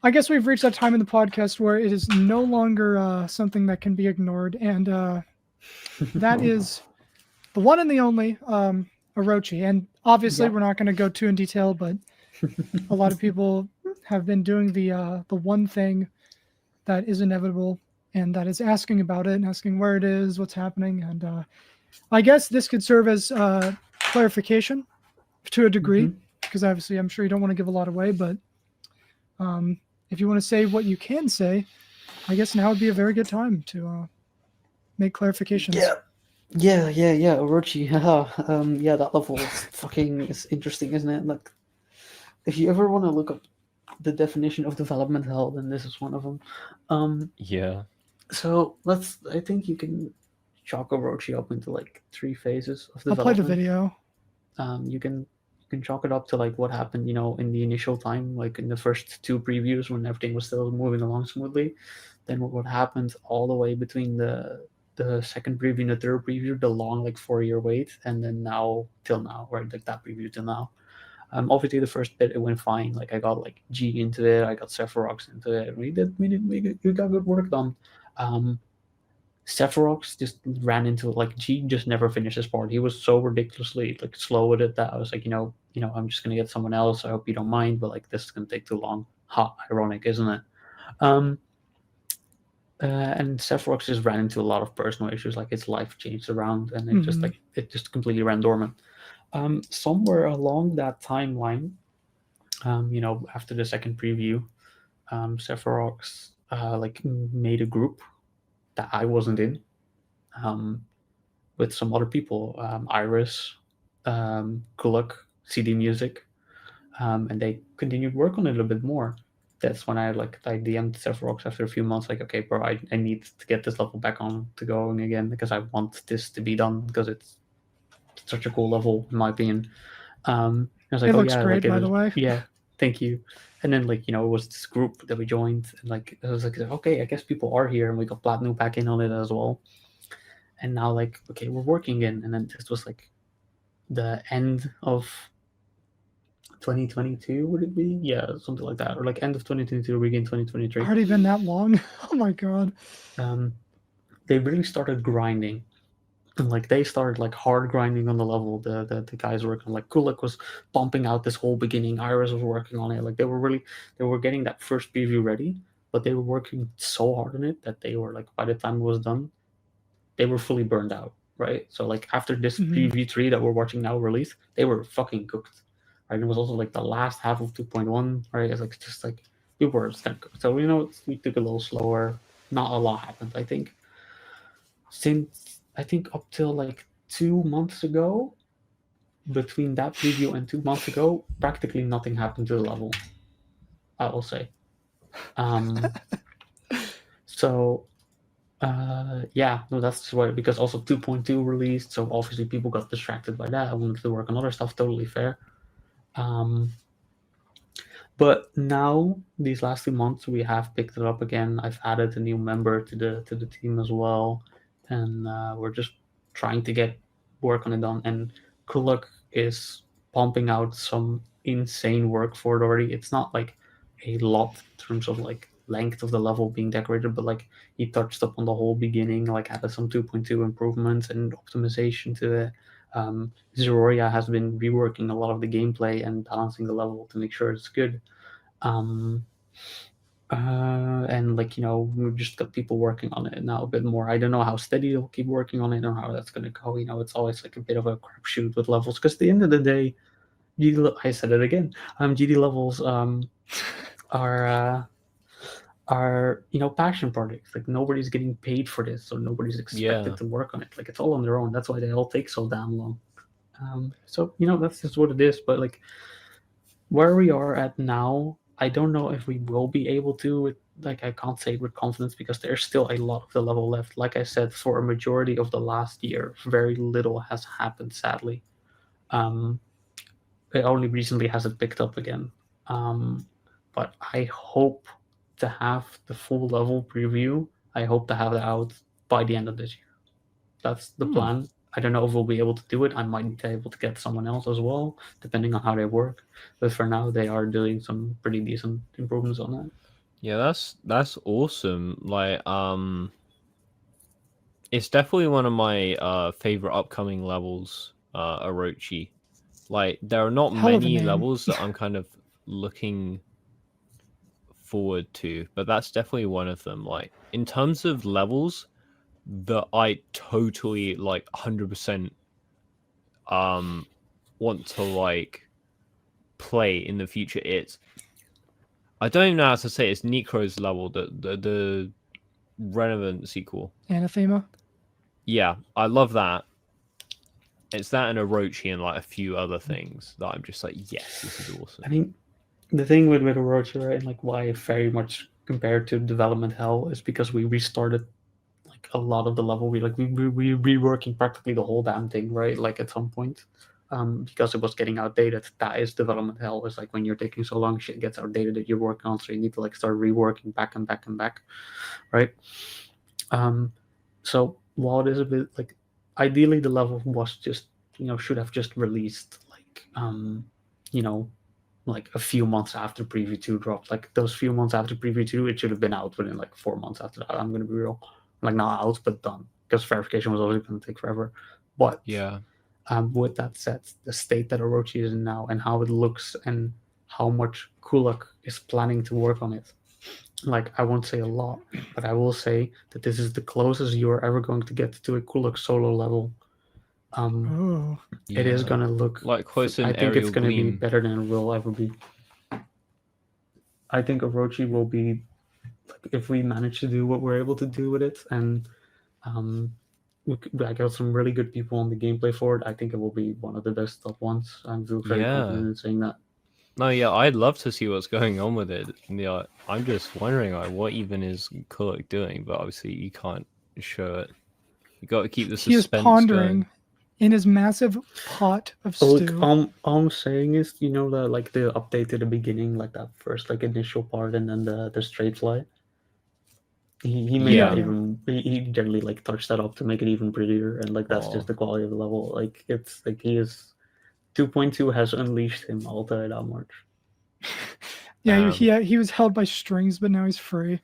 I guess we've reached that time in the podcast where it is no longer something that can be ignored, and that is the one and the only Orochi. And obviously, Yeah. we're not going to go too in detail, but a lot of people have been doing the one thing that is inevitable, and that is asking about it and asking where it is, what's happening, and I guess this could serve as clarification to a degree, Hmm. because obviously I'm sure you don't want to give a lot away, but if you want to say what you can say, I guess now would be a very good time to make clarifications. Yeah. Yeah. Orochi, haha. Yeah, that level is fucking is interesting, isn't it? Like, if you ever want to look up the definition of development hell, then this is one of them. Um, Yeah. so I think you can chalk Orochi up into like three phases of I'll play the development. video. You can chalk it up to like what happened, in the initial time, like in the first two previews when everything was still moving along smoothly. Then what happened all the way between the second preview and the third preview, the long like 4 year wait, and then now till now, right? Like that preview till now. Obviously the first bit it went fine. Like I got like G into it, I got Sephirox into it. We got good work done. Um, Sephirox just ran into like G just never finished his part. He was so ridiculously like slow with it that I was like, I'm just gonna get someone else. I hope you don't mind, but like this is gonna take too long. Ha, ironic, isn't it? Um, and Sephirox just ran into a lot of personal issues, like his life changed around, and it just completely ran dormant. Somewhere along that timeline, after the second preview, Sephirox like made a group that I wasn't in, um, with some other people, Iris, Kulak, CD Music, and they continued work on it a little bit more. That's when I DM'd Sephirox after a few months, like, okay, bro, I need to get this level back on to going again because I want this to be done because it's such a cool level in my opinion. I was like, It oh looks yeah, like great, it by was, the way. yeah, thank you. And then like, it was this group that we joined, and like I was like, okay, I guess people are here, and we got Platinum back in on it as well. And now like, okay, we're working in, and then this was like the end of 2022, would it be? Yeah, something like that, or like end of 2022, begin 2023. Already been that long. Oh my god. Um, they really started grinding, and like they started like hard grinding on the level. The guys working like Kulik was pumping out this whole beginning. Iris was working on it. Like they were getting that first preview ready, but they were working so hard on it that they were like by the time it was done, they were fully burned out. Right. So like after this Hmm. preview 3 that we're watching now release, they were fucking cooked. Right. And it was also like the last half of 2.1. Right. It's like just like we were just kind of cooked. So we took a little slower. Not a lot happened. I think since I think up till like 2 months ago, between that preview and 2 months ago, practically nothing happened to the level. I will say. Um, so yeah, no, that's why, because also 2.2 released, so obviously people got distracted by that. I wanted to work on other stuff. Totally fair. Um, but now these last 2 months we have picked it up again. I've added a new member to the team as well, and we're just trying to get work on it done. And Kulak is pumping out some insane work for it already. It's not like a lot in terms of like length of the level being decorated, but like he touched up on the whole beginning, like added some 2.2 improvements and optimization to it. Zeroria has been reworking a lot of the gameplay and balancing the level to make sure it's good. Um, and like we've just got people working on it now a bit more. I don't know how steady they'll keep working on it or how that's gonna go. It's always like a bit of a crapshoot with levels because at the end of the day, I said it again. GD levels are passion projects. Like nobody's getting paid for this, so nobody's expected Yeah. to work on it. Like it's all on their own. That's why they all take so damn long. So that's just what it is. But like where we are at now, I don't know if we will be able to. Like I can't say it with confidence because there's still a lot of the level left. Like I said, for a majority of the last year, very little has happened. Sadly, um, it only recently has it picked up again. Um, but I hope to have the full level preview. I hope to have it out by the end of this year. That's the plan. I don't know if we'll be able to do it. I might be able to get someone else as well, depending on how they work. But for now, they are doing some pretty decent improvements on that. Yeah, that's awesome. Like, it's definitely one of my favorite upcoming levels, Orochi. Like, there are not Hell of a many name. levels that I'm kind of looking forward to, but that's definitely one of them. Like, in terms of levels that I totally like 100% want to like play in the future, it's I don't even know how to say it. It's Necro's level, the relevant sequel. Anathema. Yeah, I love that. It's that and Orochi and like a few other things that I'm just like, yes, this is awesome. I mean, the thing with Orochi, right, and like why it very much compared to development hell is because we restarted like a lot of the level. We reworking practically the whole damn thing, right? Like at some point, because it was getting outdated. That is development hell. It's like when you're taking so long, shit gets outdated that you're working on, so you need to like start reworking back and back and back, right? So while it is a bit like, ideally the level was just should have just released like you know like a few months after preview 2 dropped. Like those few months after preview 2, it should have been out within like 4 months after that. I'm gonna be real, like not out but done, because verification was always gonna take forever. But Yeah. with that said, the state that Orochi is in now and how it looks and how much Kulak is planning to work on it, like I won't say a lot, but I will say that this is the closest you are ever going to get to a Kulak solo level. Oh, It is Yeah. gonna look. Like close I an think it's aerial gonna be gleam. better than it will ever be. I think Orochi will be, like, if we manage to do what we're able to do with it, and um, I got some really good people on the gameplay for it. I think it will be one of the best top ones. I feel very confident Yeah. in saying that. No, yeah, I'd love to see what's going on with it. Yeah, I'm just wondering like what even is Kulak doing, but obviously you can't show it. You got to keep the he is suspense pondering going. in his massive pot of Look, stew. all I'm saying is, the like the update at the beginning, like that first like initial part, and then the straight fly. He made Yeah. that even. He generally like touched that up to make it even prettier, and like that's Oh, just the quality of the level. Like it's like he is 2.2 has unleashed him. I'll tell you that much. Yeah, he was held by strings, but now he's free.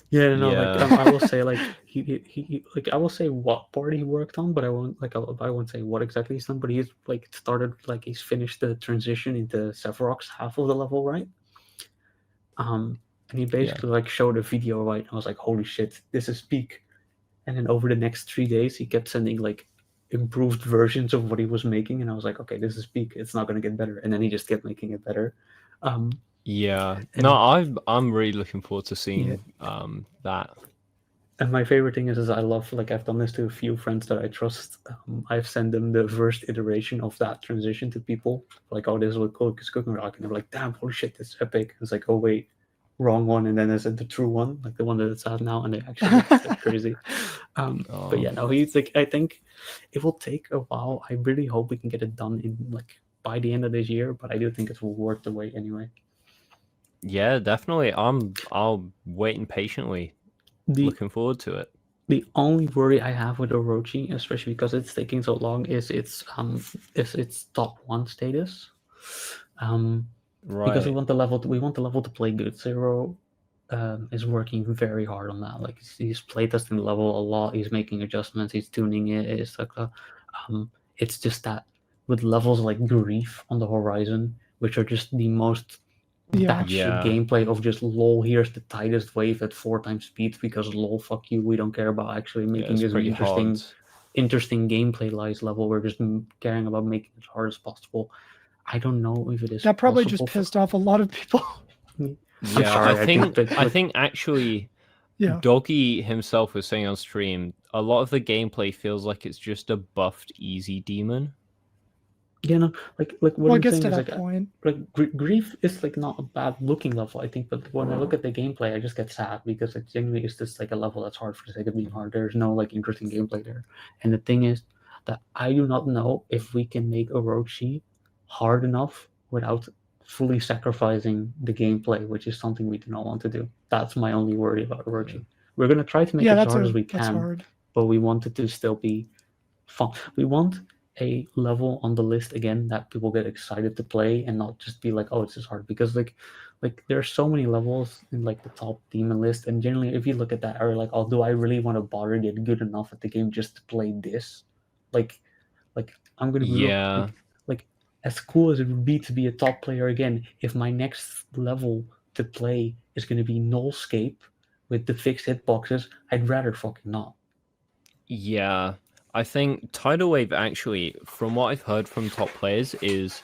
Yeah, no, like yeah. I will say like he like I will say what part he worked on, but I won't say what exactly he's done. But he's like started like he's finished the transition into Sephiroth's half of the level, right? And he basically like showed a video, right? I was like, holy shit, this is peak. And then over the next 3 days, he kept sending like improved versions of what he was making, and I was like, okay, this is peak. It's not gonna get better. And then he just kept making it better. Um, Yeah. No, and I'm really looking forward to yeah, seeing that. and my favorite thing is I love, like, I've done this to a few friends that I trust. I've sent them the first iteration of that transition to people, like, oh, this is what Coke is cooking rock, and they're like, damn, holy shit, this is epic. It's like, oh wait, wrong one, and then I said the true one, like the one that it's at now, and they actually look like crazy. But yeah, no, he's like, I think it will take a while. I really hope we can get it done in like by the end of this year, but I do think it will worth the wait anyway. Yeah, definitely. I'll waiting patiently. The Looking forward to it. The only worry I have with Orochi, especially because it's taking so long, is its top 1 status. Because we Right. want the level to play good. Zero is working very hard on that. Like he's playtesting the level a lot. He's making adjustments. He's tuning it. It's just that with levels like Grief on the horizon, which are just the most Yeah. batshit Yeah. gameplay of just lol. Here's the tightest wave at 4 times speed because lol. Fuck you. We don't care about actually Yeah, making it's this an pretty hard. interesting gameplay lies level. We're just caring about making it as hard as possible. I don't know if it is That probably just possible for. pissed off a lot of people. I'm Yeah, sorry. I think that I think actually Yeah. Doggy himself was saying on stream, a lot of the gameplay feels like it's just a buffed easy demon. yeah, no, like what Well, it I'm gets saying to is that like point. Grief is like not a bad looking level, I think, but when I look at the gameplay, I just get sad because it genuinely is just like a level that's hard for the sake of being hard. There's no like interesting gameplay there, and the thing is that I do not know if we can make Orochi hard enough without fully sacrificing the gameplay, which is something we do not want to do. That's my only worry about Orochi. We're gonna try to make Yeah, it as hard as we that's can, hard. but we want it to still be fun. We want a level on the list again that people get excited to play and not just be like, oh, it's just hard. Because like Like there are so many levels in like the top demon list, and generally, if you look at that, are like, oh, do I really want to bother get good enough at the game just to play this? Like, I'm gonna look Yeah. like as cool as it would be to be a top player again. If my next level to play is gonna be Nullscape with the fixed hitboxes, I'd rather fucking not. Yeah, I think Tidal Wave actually, from what I've heard from top players, is